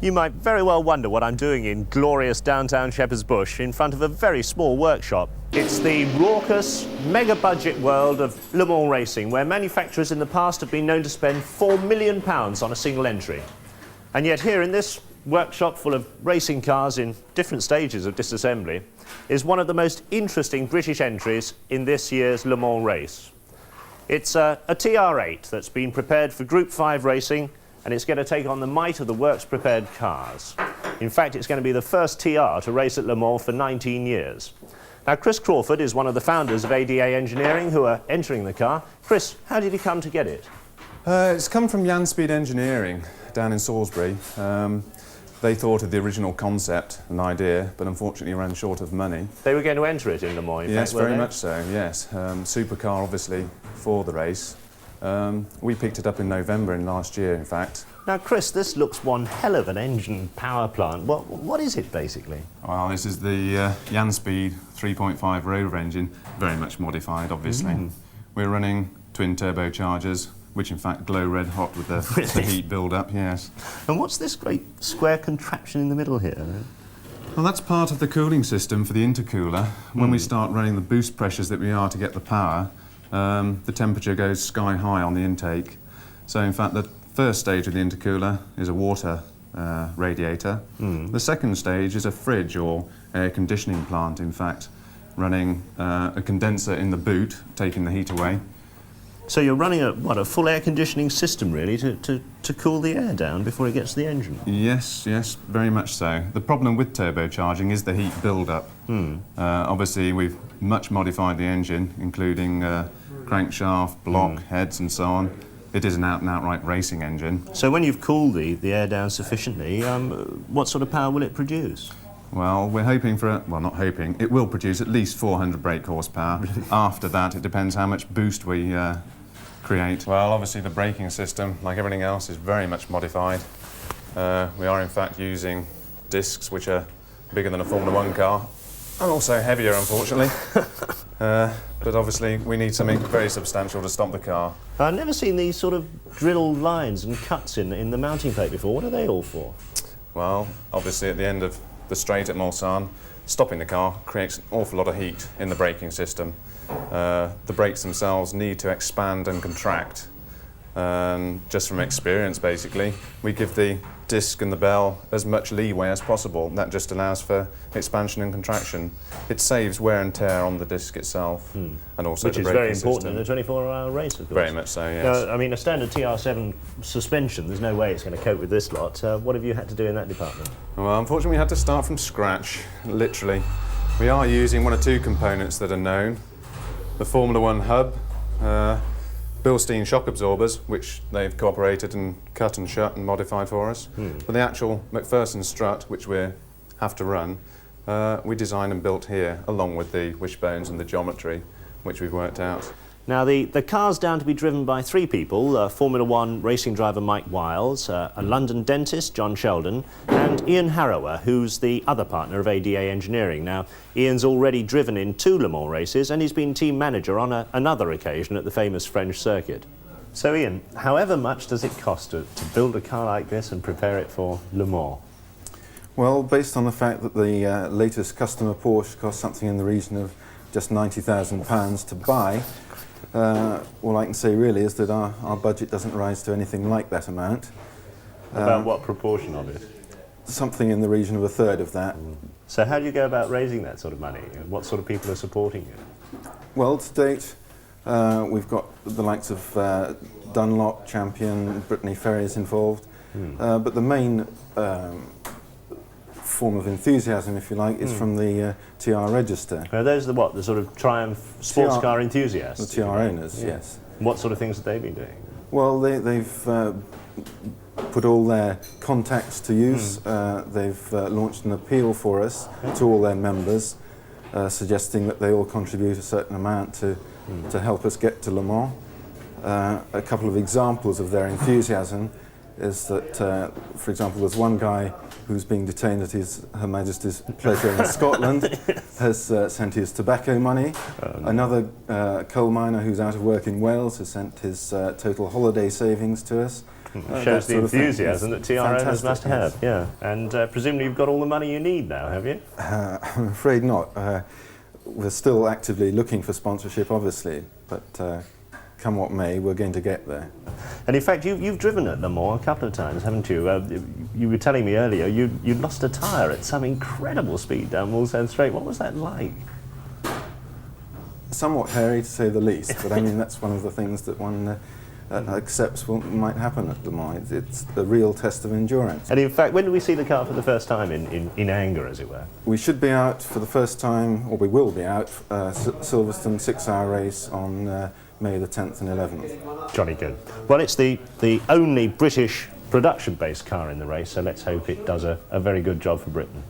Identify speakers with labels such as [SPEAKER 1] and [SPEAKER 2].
[SPEAKER 1] You might very well wonder what I'm doing in glorious downtown Shepherd's Bush in front of a very small workshop. It's the raucous, mega-budget world of Le Mans racing, where manufacturers in the past have been known to spend £4 million on a single entry. And yet here in this workshop full of racing cars in different stages of disassembly is one of the most interesting British entries in this year's Le Mans race. It's a TR8 that's been prepared for Group 5 racing, and it's going to take on the might of the works prepared cars. In fact, it's going to be the first TR to race at Le Mans for 19 years. Now, Chris Crawford is one of the founders of ADA Engineering who are entering the car. Chris, how did he come to get it?
[SPEAKER 2] It's come from Yanspeed Engineering down in Salisbury. They thought of the original concept and idea, but unfortunately ran short of money.
[SPEAKER 1] They were going to enter it in Le Mans, in
[SPEAKER 2] yes,
[SPEAKER 1] fact, were
[SPEAKER 2] very
[SPEAKER 1] they?
[SPEAKER 2] much so, yes. Supercar, obviously, for the race. We picked it up in November in last year, in fact.
[SPEAKER 1] Now, Chris, this looks one hell of an engine power plant. What is it, basically?
[SPEAKER 2] Well, this is the Yanspeed 3.5 rotor engine, very much modified, obviously. We're running twin turbochargers, which in fact glow red hot with the heat build-up, yes.
[SPEAKER 1] And what's this great square contraption in the middle here?
[SPEAKER 2] Well, that's part of the cooling system for the intercooler. When we start running the boost pressures that we are to get the power, the temperature goes sky high on the intake. So in fact the first stage of the intercooler is a water radiator. The second stage is a fridge or air conditioning plant, in fact, running a condenser in the boot, taking the heat away.
[SPEAKER 1] So you're running a full air conditioning system, really, to cool the air down before it gets to the engine?
[SPEAKER 2] Yes, very much so. The problem with turbocharging is the heat build-up. Obviously, we've much modified the engine, including crankshaft, block, heads and so on. It is an out-and-outright racing engine.
[SPEAKER 1] So when you've cooled the air down sufficiently, what sort of power will it produce?
[SPEAKER 2] Well, we're hoping for, well, not hoping, it will produce at least 400 brake horsepower. After that, it depends how much boost we create. Well, obviously the braking system, like everything else, is very much modified. We are in fact using discs which are bigger than a Formula 1 car, and also heavier, unfortunately. But obviously we need something very substantial to stop the car.
[SPEAKER 1] I've never seen these sort of drilled lines and cuts in the mounting plate before. What are they all for?
[SPEAKER 2] Well, obviously at the end of the straight at Mulsanne, stopping the car creates an awful lot of heat in the braking system. The brakes themselves need to expand and contract. Just from experience, basically, we give the disc and the bell as much leeway as possible. That just allows for expansion and contraction. It saves wear and tear on the disc itself, and also the braking system. Which is very important in a 24-hour race, of course. Very much so, yes.
[SPEAKER 1] I mean, a standard TR7 suspension, there's no way it's going to cope with this lot. What have you had to do in that department?
[SPEAKER 2] Well, unfortunately, we had to start from scratch, literally. We are using one or two components that are known. The Formula 1 hub, Bilstein shock absorbers, which they've cooperated and cut and shut and modified for us. But the actual McPherson strut, which we have to run, we designed and built here, along with the wishbones and the geometry, which we've worked out.
[SPEAKER 1] Now, the car's down to be driven by three people, Formula 1 racing driver Mike Wiles, a London dentist, John Sheldon, and Ian Harrower, who's the other partner of ADA Engineering. Now, Ian's already driven in 2 Le Mans races, and he's been team manager on another occasion at the famous French circuit. So, Ian, however much does it cost to build a car like this and prepare it for Le Mans?
[SPEAKER 3] Well, based on the fact that the latest customer Porsche costs something in the region of just £90,000 to buy, all I can say really is that our budget doesn't rise to anything like that amount.
[SPEAKER 1] About what proportion of it?
[SPEAKER 3] Something in the region of a third of that.
[SPEAKER 1] So how do you go about raising that sort of money? What sort of people are supporting you?
[SPEAKER 3] Well, to date, we've got the likes of Dunlop, Champion, Brittany Ferries involved, but the main form of enthusiasm, if you like, is from the TR register.
[SPEAKER 1] Those are the sort of Triumph sports car enthusiasts?
[SPEAKER 3] The TR owners, yes.
[SPEAKER 1] What sort of things have they been doing?
[SPEAKER 3] Well, they've put all their contacts to use. They've launched an appeal for us to all their members, suggesting that they all contribute a certain amount to help us get to Le Mans. A couple of examples of their enthusiasm is that, for example, there's one guy who's being detained at Her Majesty's pleasure in Scotland, has sent his tobacco money. Another coal miner who's out of work in Wales has sent his total holiday savings to us.
[SPEAKER 1] Shows the
[SPEAKER 3] sort of thing
[SPEAKER 1] enthusiasm that
[SPEAKER 3] is
[SPEAKER 1] TR owners
[SPEAKER 3] fantastic,
[SPEAKER 1] must have, yeah. And presumably you've got all the money you need now, have you?
[SPEAKER 3] I'm afraid not. We're still actively looking for sponsorship, obviously, but come what may, we're going to get there.
[SPEAKER 1] And in fact, you've driven at Le Mans a couple of times, haven't you? You were telling me earlier you lost a tyre at some incredible speed down Wallsend Straight. What was that like?
[SPEAKER 3] Somewhat hairy, to say the least, but I mean, that's one of the things that one accepts might happen at Le Mans. It's the real test of endurance.
[SPEAKER 1] And in fact, when do we see the car for the first time in anger, as it were?
[SPEAKER 3] We should be out for the first time, or we will be out, Silverstone 6-hour race on May the 10th and 11th.
[SPEAKER 1] Jolly good. Well, it's the only British production-based car in the race, so let's hope it does a very good job for Britain.